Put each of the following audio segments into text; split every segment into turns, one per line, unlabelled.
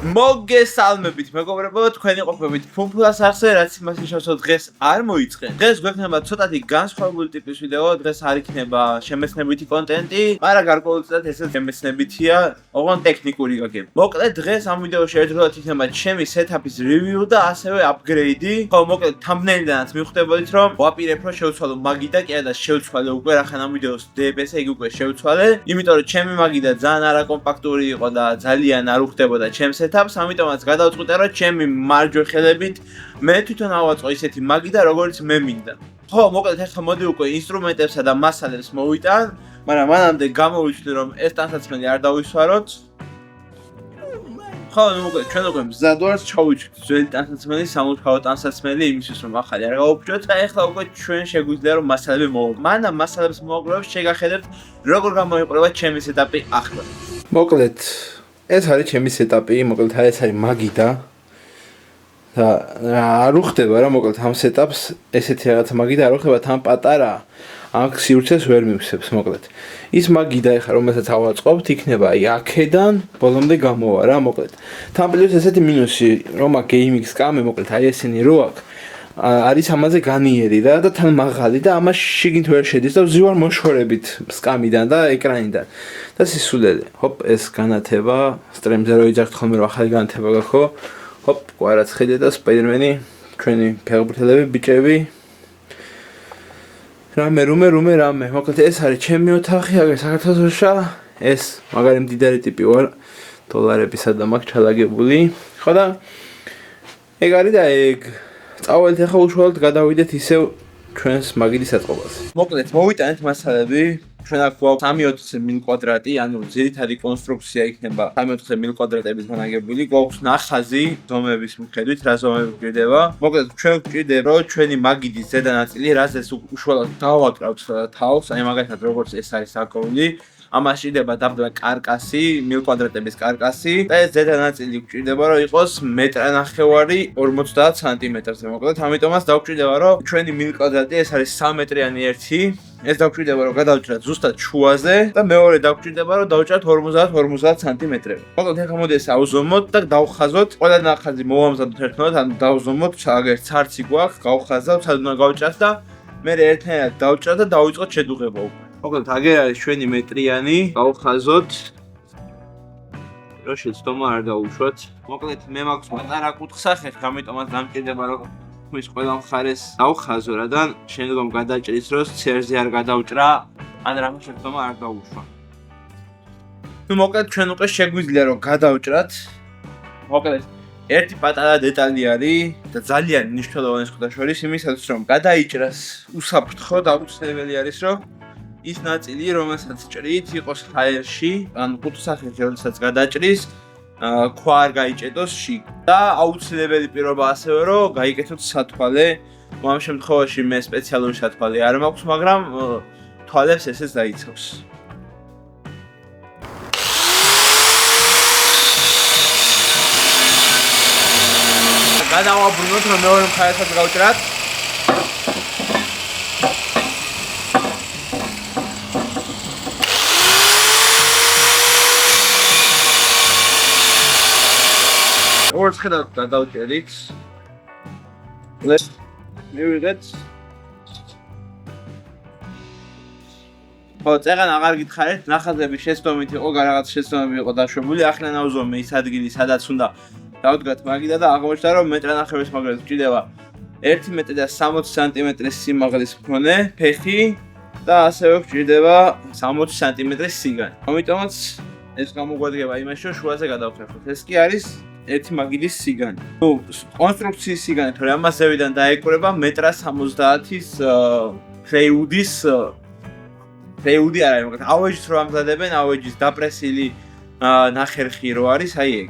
მოგესალმებით მეგობრებო, თქვენი ყოფებით ფუნფულას ახსნე, რაც იმას ნიშნავს, დღეს არ მოიწყე. დღეს გვექნება ცოტათი განსხვავებული ტიპის ვიდეო, დღეს არ იქნება შემეცნებითი კონტენტი, მაგრამ გარკვეულწილად ესეც შემეცნებითია, ოღონდ ტექნიკური გაგება. მოკლედ დღეს ამ ვიდეოში ერთდროულად იქნება ჩემი სეტაპის რივიუ და ასევე აპგრეიდი. ხო, მოკლედ thumbnail-დანაც მივხვდებოდით, რომ ვაპირებ რომ შევცვალო მაგიდა, კი არა, შევცვალე უკვე რახან ამ ვიდეოს DPS იგი უკვე შევცვალე, იმიტომ რომ ჩემი მაგიდა ძალიან არაკომპაქტური იყო და ძალიან არ უხდებოდა ჩემს ეტაპს, ამიტომაც გადავწყვიტე რომ ჩემი მარჯვე ხელებით მე თვითონ ავაწყო ისეთი მაგიდა, როგორც მე მინდა. ხო, მოკლედ ახლა მოდი უკვე ინსტრუმენტებსა და მასალებს მოვიტან, მაგრამ მანამდე გამოვიჩნდი რომ ეს ტანსაცმელი არ დავისვაროთ. ხო, მოკლედ ჩვენ უკვე მზად ვართ ჩავიჩვით ძველი ტანსაცმელი, სამოქალაქო ტანსაცმელი იმისთვის რომ ახალი არ გავუფრთხილოთ და ახლა უკვე ჩვენ შეგვიძლია რომ მასალები მოვაყროთ. მანამ მასალებს მოვაყროთ, შეგახედებთ როგორ გამოიყურება ჩემი სეტაპი ახლა. მოკლედ ეს არის ჩემი სეტაპი, მოკლედ ეს არის მაგიდა. და არ უხდება რა, მოკლედ ამ სეტაპს ესეთი რაღაც მაგიდა არ უხდება, თან პატარა აქ სივრცეს ვერ მივსებს, მოკლედ. ის მაგიდა ეხა რომელსაც ავაწყობთ, იქნება აი აქედან ბოლომდე გამოვა რა, მოკლედ. თან პლუს ესეთი მინუსი, რომ აქ gaming scam-ი, მოკლედ აი ესენი რო აქ არის ამაზე განიერი რა და თან მაღალი და ამას შიგნით ვერ შედის და ვზივარ მოშორებით სკამიდან და ეკრანიდან და სისულელე. ჰოპ, ეს განათება სტრიმზე რო იძახთ ხოლმე რომ ახალი განათება გაქო. ჰოპ, კვარაცხელე და სპაიდერმენი, ჩვენი ფეხბურთელები, ბიჭები. რამე, მოკლედ ეს არის ჩემი ოთახი, აგერ საქართველოსშა. ეს მაგარი მდიდარი ტიპი ვარ, დოლარებისა და მაგ ჩალაგებული. ხო და ეგ არის და ეგ წავალთ ახლა უშუალოდ გადავიდეთ ისევ ჩვენს მაგიდის აწყობაზე. მოკლედ მოვიტანეთ მასალები. ჩვენ აქ გვაქვს 3/4 მილ კვადრატი, ანუ ძირითადი კონსტრუქცია იქნება 3/4 მილ კვადრატების განაგებული. გვაქვს ნახაზი ზომების მიხედვით, რა ზომები გვჭირდება. მოკლედ ჩვენ გვჭირდება რომ ჩვენი მაგიდის ზედა ნაწილი, რაზეც უშუალოდ დავაკრავთ თავს, აი მაგალითად როგორც ეს არის საკოვლი. ამას ჭირდება დაბლა კარკასი, მილ კვადრატების კარკასი და ეს ზედა ნაწილი გვჭირდება რომ იყოს 1.5 50 სანტიმეტრზე. მოკლედ ამიტომაც დავგვჭირდება რომ ჩვენი მილ კვადრატი ეს არის 3 მეტრიანი ერთი. ეს დავგვჭირდება რომ გადავჭრათ ზუსტად შუაზე და მეორე დავგვჭირდება რომ დავჭრათ 50 სანტიმეტრები. მოკლედ ახლა მოდი ეს ავზომოთ და დავხაზოთ. ყველა ნახაზი მოვამზადოთ ერთმანეთს, ანუ დავზომოთ, აგერ ცარცი გვაქვს, გავხაზავთ, სად უნდა გავჭრათ და მე ერთნაირად დავჭრათ და დავიწყოთ შედუღება უკვე. მოკლედ აგერ არის ჩვენი მეტრიანი, გავხაზოთ. რო შეცდომა არ დაუშვათ. მოკლედ მე მაქვს პატარა კუთხსახეთ, ამიტომაც დამჭირდება რომ მის ყველა მხარეს დავხაზო რა და შემდგომ გადაჭრის დროს ცერზე არ გადავჭრა, ან რამე შეცდომა არ დაუშვა. ნუ მოკლედ ჩვენ უკვე შეგვიძლია რომ გადავჭრათ. მოკლედ ერთი პატარა დეტალი არის და ძალიან მნიშვნელოვანი სხვათა შორის იმისაც რომ გადაიჭრას უსაფრთხო და აუცილებელი არის რომ ის ნაწილი რომელსაც ჭრით იყოს ჰაერში, ან კუთხსახეთში როდესაც გადაჭრის ქვა არ გაიჭედოს შიგ და აუცილებელი პირობა ასევე რომ გაიკეთოთ სათვალე. ამ შემთხვევაში მე სპეციალური სათვალე არ მაქვს, მაგრამ თვალებს ესეც დაიცავს. გადავაბრუნოთ რომ მეორე მხარესაც გავჭრათ. ორს ხედავთ გადავჭერით. მივიღეთ. ხო, წეგან აღარ გითხარით, ნახაზების შეცდომით იყო, რაღაც შეცდომები იყო დაშვებული, ახლა ნავზომე ის ადგილი, სადაც უნდა დავდგათ მაგიდა და აღმოჩნდა რომ 1.5 მაგალითად გვჭირდება 1 მეტრი და 60 სანტიმეტრის სიმაღლის მქონე ფეხი და ასევე გვჭირდება 60 სანტიმეტრის სიგანი. ამიტომაც ეს გამოგვადგება იმაში რომ შუაზე გადავხერხოთ. ეს კი არის ერთი მაგიდის სიგანი. ნუ კონსტრუქციის სიგანი თორე ამას ზევიდან დაეკვრება 1.70-ის ფლეუდი არ არის, მაგრამ ავეჯს რო ამზადებენ, ავეჯის დაპრესილი ნახერხი რო არის, აი ეგ.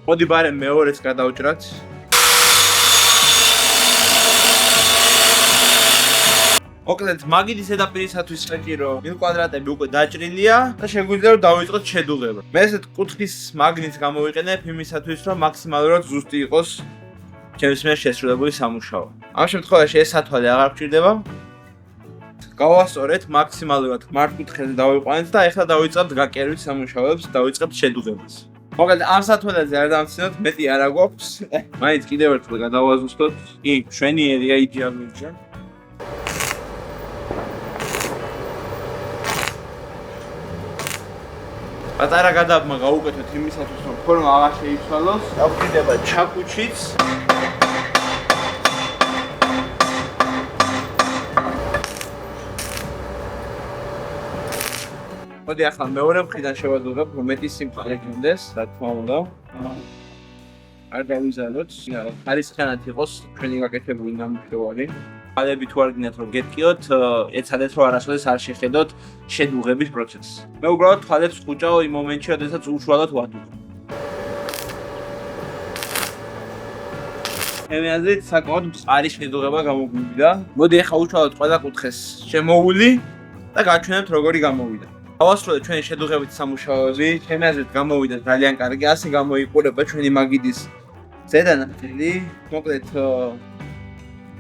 მოდი ბარე მეორეც გადავჭრათ. მოკლედ მაგიდის ზედაპირისათვის საჭირო მილ კვადრატები უკვე დაჭრილია და შეგვიძლია რომ დავიწყოთ შედუღება. მე ესეთ კუთხის მაგნიტს გამოვიყენებ იმისათვის რომ მაქსიმალურად ზუსტი იყოს ჩემს მიერ შესრულებული სამუშაო. ამ შემთხვევაში ეს სათვალე აღარ გვჭირდება. გავასწორეთ მაქსიმალურად მართკუთხედზე დავიყვანეთ და ახლა დავიწყებთ გაკერვით სამუშაოებს, დავიწყებთ შედუღებას. მოკლედ ამ სათვალეზე არ დამცინოთ, მეტი არ აგვაქვს. მაინც კიდევ ერთხელ გადავაზუსტოთ. კი, მშვენიერია იდეალურია. პატარა გადაბმა გავუკეთოთ იმისათვის, რომ ფორმა აღარ შეიცვალოს. დავკიდება ჩაკუჩიც. მოდი ახლა მეორე მხრიდან შევადუღებ, რომ მეტი სიმყარე გქონდეს, რა თქმა უნდა. არ დავიზარდოთ, ხარისხიანად იყოს ჩვენი გაკეთებული ნამუშევარი. ხალები თუ არ გინდათ რომ გეტკიოთ, ეცადეთ რომ არასოდეს არ შეხედოთ შედუღების პროცესს. მე უბრალოდ ხალებს ხუჭავ იმ მომენტში, როდესაც უშუალოდ ვადუღებ. მე აზრით საკმაოდ მყარი შედუღება გამოგვივიდა. მოდი ახლა უშუალოდ ყველა კუთხეს შემოვლი და გაჩვენებთ როგორი გამოვიდა. დავასრულეთ ჩვენი შედუღებით სამუშაოები. ჩემი აზრით გამოვიდა ძალიან კარგი. ასე გამოიყურება ჩვენი მაგიდის ზედა ნაწილი. მოკლედ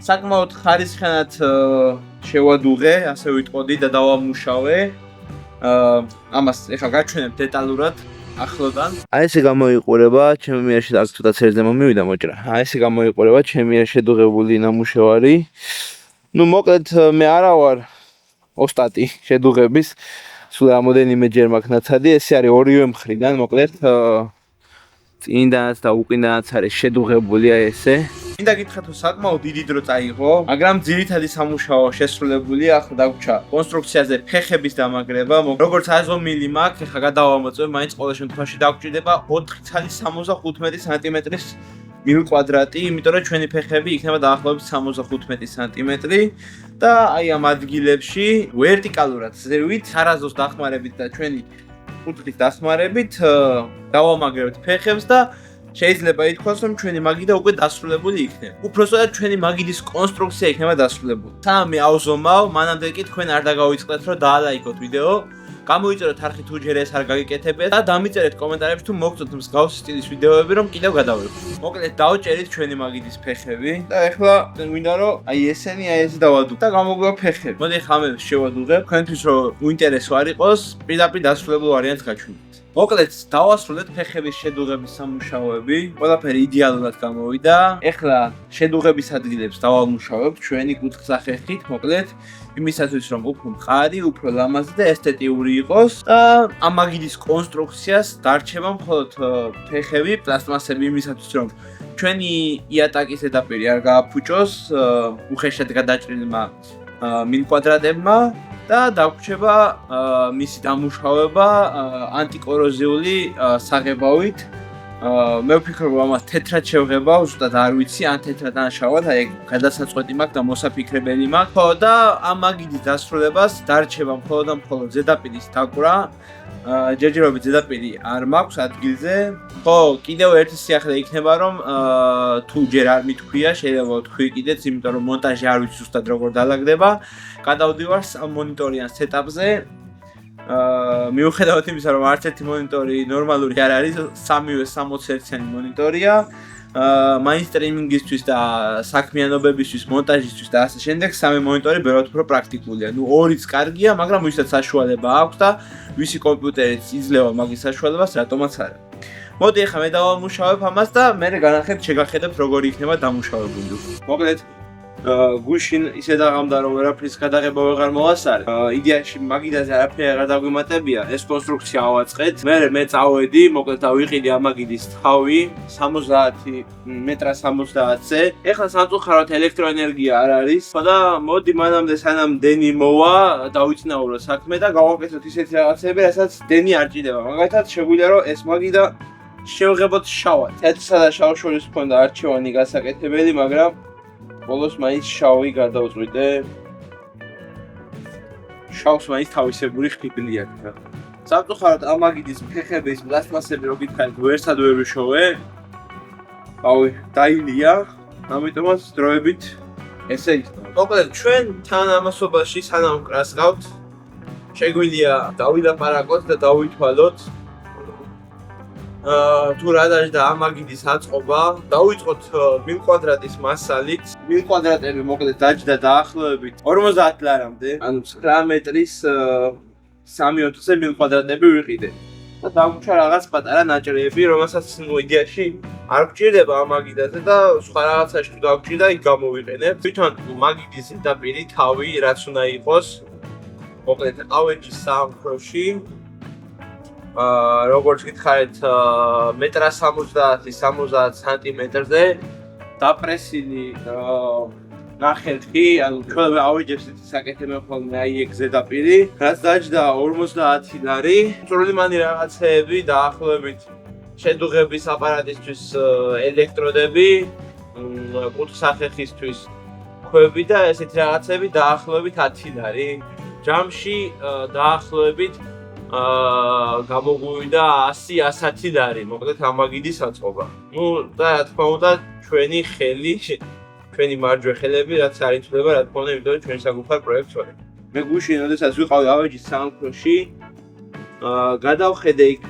საკმაოდ ხარისხიანად შევადუღე, ასე ვიტყოდი და დავამუშავე. ამას ეხლა გაჩვენებ დეტალურად ახლოდან. აი ესე გამოიყურება, ჩემი მიერში აქ ცოტა წერზე მომივიდა მოჭრა. აი ესე გამოიყურება ჩემი მიერ შედუღებული ნამუშევარი. ნუ მოკლედ მე არა ვარ ოსტატი შედუღების. სულ რამოდენიმეჯერ მაქვს ნაცადი, ეს არის ორივე მხრიდან, მოკლედ წინდანაც და უკინდანაც არის შედუღებული აი ესე. მინდა გითხრათ, რომ საკმაოდ დიდი დრო წაიღო, მაგრამ ძირითადი სამუშაო შესრულებულია, ახლა დაგვრჩა კონსტრუქციაზე ფეხების დამაგრება. როგორც აზომილი მაქვს, ეხლა გადავამოწმე, მაინც ყოველ შემთხვევაში დაგვრჩება 4,75 სანტიმეტრის მილკვადრატი, იმიტომ რომ ჩვენი ფეხები იქნება დაახლოებით 75 სანტიმეტრი და აი ამ ადგილებში ვერტიკალურად ზევით, ხარაზოს დახმარებით და ჩვენი კუთხის დახმარებით დავამაგრებთ ფეხებს და შეიძლება ითქვას, რომ ჩვენი მაგიდა უკვე დასრულებული იქნება. უпроსტად ჩვენი მაგიდის კონსტრუქცია იქნება დასრულებული. სანამ მე ავზომავ, მანამდე კი თქვენ არ დაგავიწყდეთ, რომ დაალაიქოთ ვიდეო. გამოიწეროთ არხი თუ ჯერ ეს არ გაგიკეთებიათ და დამიწერეთ კომენტარებში თუ მოგწონთ მსგავსი სტილის ვიდეოები, რომ კიდევ გადავიღოთ. მოკლედ დავჭერით ჩვენი მაგიდის ფეხები და ეხლა მინდა რომ აი ესენი აი ესე დავადუღოთ და გამოგვივა ფეხები. მოდი ახლა მე შევადუღებ, თქვენთვის რომ უინტერესო არ იყოს, პირდაპირ დასრულებულ ვარიანტს გაჩვენებთ. მოკლედ დავასრულეთ ფეხების შედუღების სამუშაოები. ყველაფერი იდეალურად გამოვიდა. ეხლა შედუღების ადგილებს დავამუშავებ ჩვენი კუთხსახეხით, მოკლედ იმისათვის რომ უფრო მყარი, უფრო ლამაზი და ესთეტიური იყოს და ამ მაგიდის კონსტრუქციას დარჩება მხოლოდ ფეხები, პლასტმასები იმისათვის რომ ჩვენი იატაკის ზედაპირი არ გააფუჭოს უხეშად გადაჭრილმა მილკვადრატებმა და დაგვრჩება მისი დამუშავება ანტიკოროზიული საღებავით. მე ვფიქრობ, რომ ამას თეთრად შევღებავ, ზუსტად არ ვიცი, ან თეთრად ან შავად, აი გადასაწყვეტი მაქვს და მოსაფიქრებელი მაქვს და ამ მაგიდის დასრულებას დარჩება მხოლოდ და მხოლოდ ზედაპირის დაკვრა. ჯერჯერობით ზედაპირი არ მაქვს ადგილზე. ხო, კიდევ ერთი სიახლე იქნება, რომ თუ ჯერ არ მithქვია, შეიძლება თქვი კიდეც, იმიტომ რომ მონტაჟი არ ვიცი ზუსტად როგორ დაალაგდება. გადავდივარ მონიტორიან სეტაპზე. მიუხედავად იმისა, რომ არც ერთი მონიტორი ნორმალური არ არის, სამივე 60 ჰერციანი მონიტორია. მაინსტრიმინგისთვის და საქმიანობებისთვის, მონტაჟისთვის და ასე შემდეგ სამი მონიტორი ბევრად უფრო პრაქტიკულია. ნუ ორიც კარგია, მაგრამ ვისაც საშუალება აქვს და ვისი კომპიუტერიც იძლევა მაგის საშუალებას, რატომაც არა. მოდი ახლა მე დავამუშავებ ამას და მე განახეთ შეგახედებთ როგორი იქნება დამუშავებული. მოკლედ გუშინ ისე დაღამდა რომ ვერაფრის გადაღება ვეღარ მოვასწარე. იდეაში მაგიდაზე არაფერი აღარ დაგვიმატებია, ეს კონსტრუქცია ავაწყეთ. მე წავედი, მოკლედ დავიყიდი ამ მაგიდის თავი 70 მეტრა 70-ზე. ეხლა სამწუხაროდ ელექტროენერგია არ არის. და მოდი მანამდე სანამ დენი მოვა, დავიწნაურო საქმე და გავაკეთოთ ისეთი რაღაცები, რასაც დენი არ ჭირდება. მაგალითად შეგვიძლია რომ ეს მაგიდა შევღებოთ შავად. თეთრსა და შავ შორის მქონდა არჩევანი გასაკეთებელი, მაგრამ ბოლოს მაინც შავი გადავწვიდე. შავს მაინც თავისებური ხიბლი აქვს. სამწუხაროდ ამ მაგიდის ფეხების პლასტმასები რო გითხარით, ვერსად ვერ ვიშოვე. ავი, დაილია, ამიტომაც დროებით ესე იქნება. მოკლედ ჩვენ თან ამასობაში სანამ კრასყავთ, შეგვიძლია დავილაპარაკოთ და დავითვალოთ თუ რა დაждდა ამ მაგიდის აწყობა. დავიწყოთ მილკვადრატის მასალით. მილკვადრატები მოკლედ დაждდა დაახლოებით 50 ლარამდე, ანუ 9 მეტრის 3/4-ზე მილკვადრატები ვიყიდე. და დაგვჭა რაღაც პატარა ნაჭრები, რომელსაც იდეაში არ გვჭირდება ამ მაგიდაზე და სხვა რაღაცაში თუ დაგვჭირდა იქ გამოვიყენებ. თვითონ მაგიდის ზედაპირი თავი რაც უნდა იყოს. მოკლედ ავეჯის სამქროში. როგორც გითხარით, მეტრა 70-70 სანტიმეტრზე დაპრესილი ნახევრი, ანუ ჩვენ ავეჯებს საკეთებენ ხოლმე აი ეგ ზედაპირი, რაც დაჯდა 50 ლარი. სრული მანი რაღაცეები დაახლოებით შედუღების აპარატისთვის ელექტროდები, კუთხსახეხისთვის ქვები და ესეთი რაღაცები დაახლოებით 10 ლარი. ჯამში დაახლოებით გამოგვივიდა 100-110 ლარი, მოკლედ ამ მაგიდის აწყობა. ნუ და რა თქმა უნდა ჩვენი ხელი, ჩვენი მარჯვე ხელები რაც არ ითვლება, რა თქმა უნდა, იმიტომ რომ ჩვენ საგუფარ პროექტს ვარ. მე გუშინ როდესაც ვიყავი ავეჯის სამქროში, გადავხედე იქ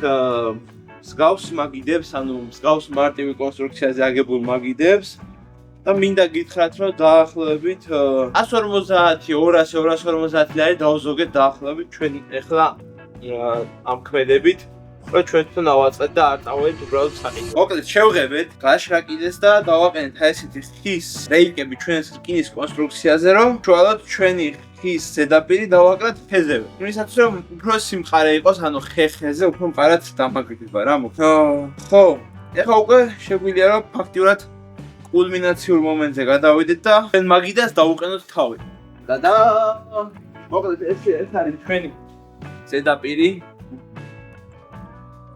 მსგავს მაგიდებს, ანუ მსგავს მარტივი კონსტრუქციაზე აგებულ მაგიდებს და მინდა გითხრათ, რომ დაახლოებით 150-200-250 ლარი დავზოგეთ დაახლოებით ჩვენ ეხლა ამ ქმედებით, რომ ჩვენ თვითონ ავაწყეთ და არ წავედით უბრალოდ საყიდო. მოკლედ შევღებეთ გაშრაკიდეს და დავაყენეთ ესეთი ხის რეიკები ჩვენს რკინის კონსტრუქციაზე, რომ უშუალოდ ჩვენი ხის ზედაპირი დავაკრათ ხეზზე. იმისათვის რომ უფრო სიმყარე იყოს, ანუ ხეზე უფრო მყარად დამაგრდება რა მოკლედ. ხო, ეხლა უკვე შეგვიძლია რომ ფაქტიურად კულმინაციურ მომენტზე გადავიდეთ და ჩვენ მაგიდას დავუყენოთ თავი. და მოკლედ ეს არის ჩვენი ზედაპირი.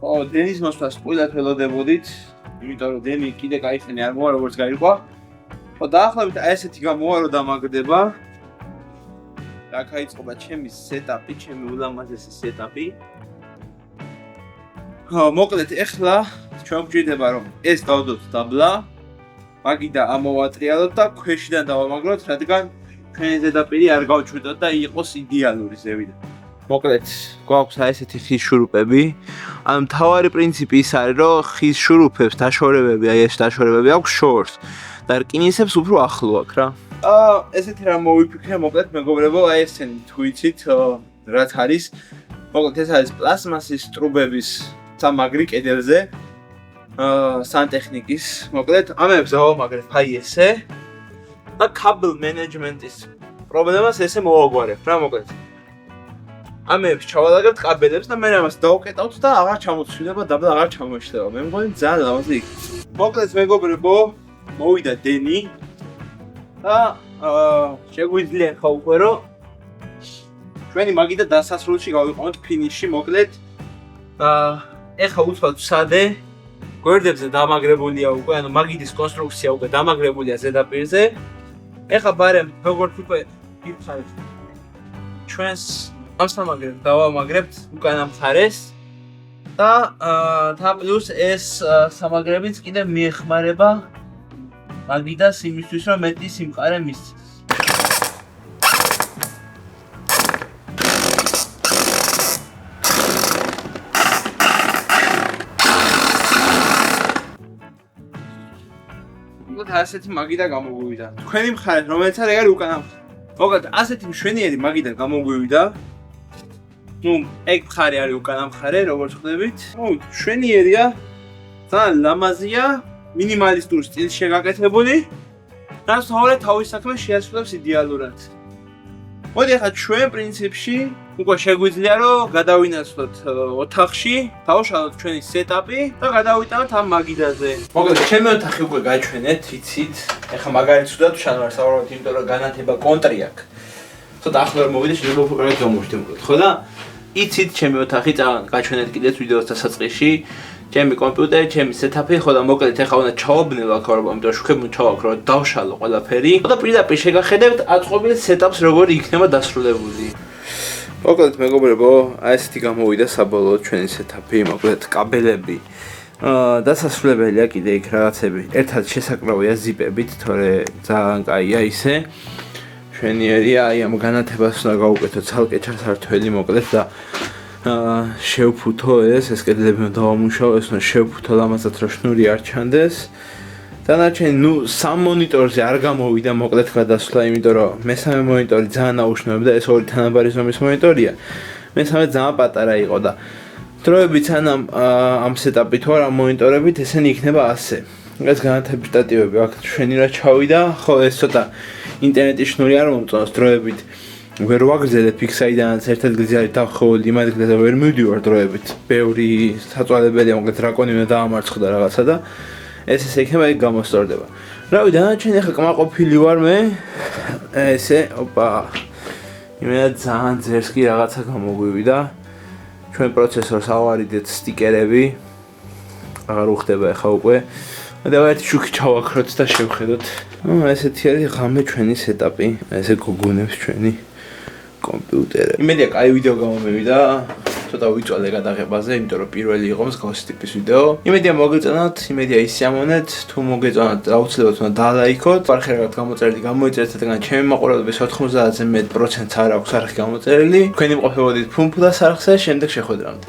ო, დენის მოსვლას ყველათ ველოდებოდით, იმიტომ რომ დენი კიდე кайხენი არ მოვა როგორც გაიყვა. ხო, დაახლოებით ესეთი გამოვა რომ დამაგრდება. რა გაიწყობა ჩემი სეტაპი, ჩემი ულამაზესი სეტაპი. ხო, მოკლედ ეხლა ჩვენ გვჭირდება რომ ეს დავდოთ დაბლა, მაგიდა ამოვატრიალოთ და ქვეშიდან დავამაგროთ, რადგან ჩვენი ზედაპირი არ გავჩვიდოთ და იყოს იდეალური ზევიდან. მოკლედ, გვაქვს ესეთი ხის შურუპები. ანუ მთავარი პრინციპი ის არის, რომ ხის შურუპებს დაშორებები, აი ეს დაშორებები აქვს შორს და რკინისებს უფრო ახლო აქვს რა. ესეთი რამ მოვიფიქრე, მოკლედ მეგობრებო, აი ესენი თუ იცით, რაც არის. მოკლედ ეს არის პლასმასის ტრუბების სამაგრი კედელზე. სანტექნიკის, მოკლედ ამებს დავამაგრებ აი ესე. და კაბელ მენეჯმენტის პრობლემას ესე მოვაგვარებ რა, მოკლედ. ამებს ჩავალაგებთ კაბელებს და მე ამას დავუკეტავთ და აღარ ჩამოცვინება, დაბლა აღარ ჩამოეშლება. მე მგონი ძალიან ლამაზი იქნება. მოკლედ მეგობრებო, მოვიდა დენი და შეგვიძლია ხა უკვე რომ ჩვენი მაგიდა დასასრულში გავიყვანოთ ფინიში, მოკლედ ეხა უცბად ვსადე, გვერდებზე დამაგრებულია უკვე, ანუ მაგიდის კონსტრუქცია უკვე დამაგრებულია ზედაპირზე. ეხა ბარემ როგორც უკვე გითხარით, ჩვენს ამ სამაგრებს დავამაგრებთ უკანა მხარეს და თან პლუს ეს სამაგრებიც კიდე მიეხმარება მაგიდას იმისთვის, რომ მეტი სიმყარე მისცეს. მოკლედ ასეთი მაგიდა გამოგვივიდა. თქვენი მხარეთ, რომელიც არის ეგ უკანა მხარე. მოკლედ ასეთი მშვენიერი მაგიდა გამოგვივიდა. ნუ ეგ მხარე არის უკანა მხარე, როგორც ხვდებით. ნუ მშვენიერია, ძალიან ლამაზია, მინიმალისტურ სტილში შეგაკეთებული და სწორედ თავის საქმეს შეასრულებს იდეალურად. მოდი ახლა ჩვენ პრინციპში უკვე შეგვიძლია რომ გადავინაცვლოთ ოთახში, დავშალოთ ჩვენი სეტაპი და გადავიტანოთ ამ მაგიდაზე. მოკლედ ჩემი ოთახი უკვე გაჩვენეთ, იცით. ეხლა მაგალითად ვსვათ შანვარ საუბრობთ, იმიტომ რომ განათება კონტრი აქვს. ცოტა ახლა რომ მოვიდე შეიძლება უფრო კარგად გამოვხდე, ხო და იცით ჩემი ოთახი გაჩვენეთ კიდეც ვიდეოს დასაწყისში. ჩემი კომპიუტერი, ჩემი სეტაპი, ხო და მოკლედ ეხლა უნდა ჩავაბნელო აქ რომ ამიტომ შუქები ჩავაქრო, რომ დავშალო ყველაფერი და პირდაპირ შეგახედებთ აწყობილ სეტაპს როგორი იქნება დასრულებული. მოკლედ მეგობრებო, აი ესეთი გამოვიდა საბოლოოდ ჩვენი სეტაპი, მოკლედ კაბელები. დასასრულებელია კიდე იქ რაღაცები. ერთად შესაკრავია ზიპებით, თორე ძალიან კაია ისე. მშვენიერია, აი ამ განათებას უნდა გავუკეთო ცალკე ჩასართველი, მოკლედ და შევფუთო ეს კედლები უნდა დავამუშავო, ეს უნდა შევფუთო ლამაზად რომ შნური არ ჩანდეს. დანარჩენი, ნუ სამ მონიტორზე არ გამოვიდა მოკლედ გადასვლა, იმიტომ რომ მესამე მონიტორი ძალიან აუშნავებდა, ეს ორი თანაბარი ზომის მონიტორია. მესამე ძალიან პატარა იყო და დროებით ან ამ სეტაპით თუ არა მონიტორებით ესენი იქნება ასე. ეს განათების სტატივები აქ ჩვენი რა ჩავიდა, ხო ეს ცოტა ინტერნეტის შნური არ მომწონს დროებით. ვერ ვაგრძელებ იქ საიდანაც ერთ ადგილზე არის დავხოვილი, იმ ადგილზე ვერ მივდივარ დროებით. ბევრი საწვალებელია, მოკლედ დრაკონი უნდა დაამარცხო და რაღაცა და ეს ესე იქნება იქ გამოსწორდება. რავი, დანარჩენი ახლა კმაყოფილი ვარ მე. ესე, ოპა. იმენა ძალიან ძერს კი რაღაცა გამოგვივიდა. ჩვენ პროცესორს ავარიდეთ სტიკერები. აღარ უხდება ახლა უკვე. და ერთი შუქი ჩავაქროთ და შევხედოთ. ესეთი არის ღამე ჩვენი სეტაპი. ესე გოგონებს ჩვენი კომპიუტერები. იმედია კაი ვიდეო გამომივიდა. ცოტა ვიწვალე გადაღებაზე, იმიტომ რომ პირველი იყო მსგავსი ტიპის ვიდეო. იმედია მოგეწონათ, იმედია ისიამოვნეთ, თუ მოგეწონათ, აუცილებლად უნდა დალაიქოთ. პარხერად გამოწერდი, გამოიწერეთ რადგან ჩემი მაყურებლების 90%-ზე მეტ პროცენტს არ აქვს არხი გამოწერილი. თქვენი მყოფებოდით ფუმფულა სარხზე, შემდეგ შეხვედრამდე.